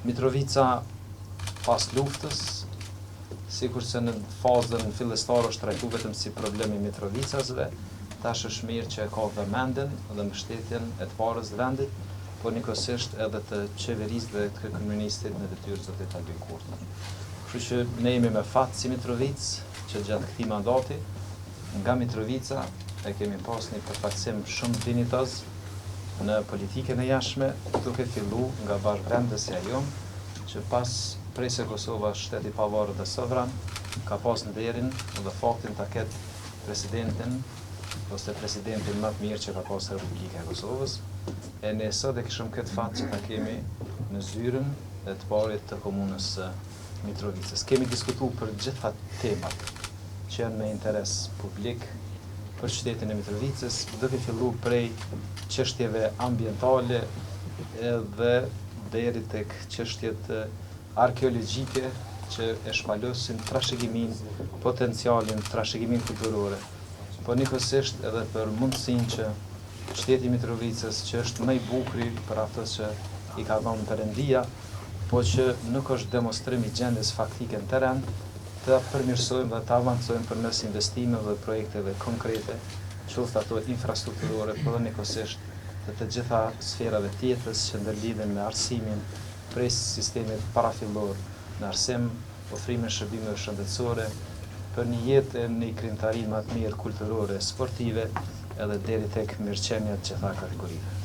Mitrovica pas luftës, sikur se në fazën fillestare është trajtu vetëm si problemi Mitrovicasve, tash është mirë që e ka vëmendjen dhe mbështetjen e të parës të vendit, por njëkohësisht edhe të qeverisë dhe të kryeministit në detyrë zotit Albin Kurti. Kështu që ne jemi me fat si Mitrovic që gjatë këtij mandati nga Mitrovica e kemi pas një përfaqësim shumë dinitoz në politikën e jashtme, duke fillu nga bashkëvendësja jonë që prej se Kosova është shteti i pavarur dhe sovran, ka pas nderin dhe faktin ta ketë presidentin ose presidentin më të mirë që ka pas Republika e Kosovës. E ne sot e kishëm këtë fat që ta kemi në zyrën e të parit të komunës së Mitrovicës. Kemi diskutuar për gjitha temat që janë me interes publik për qytetin e Mitrovicës, duke filluar prej çështjeve ambientale edhe deri tek çështjet arkeologjike që e shpalosin trashëgimin, potencialin, trashëgimin kulturore. Po njëkohësisht edhe për mundësinë që qyteti i Mitrovicës, që është më i bukuri për ato që i ka dhënë Perëndia, po që nuk është demonstrim i gjendjes faktike në terren, të përmirësojmë dhe të avancojmë përmes investimeve dhe projekteve konkrete, qoftë ato infrastrukturore, por njëkohësisht të gjitha sferave tjetës që ndërlidhen me arsimin prej sistemit parafillor në arsim, ofrimin shërbimeve shëndetësore, për një jetë në krijimtari më të mirë kulturore, sportive, edhe deri tek mirëqenja të gjitha kategorive.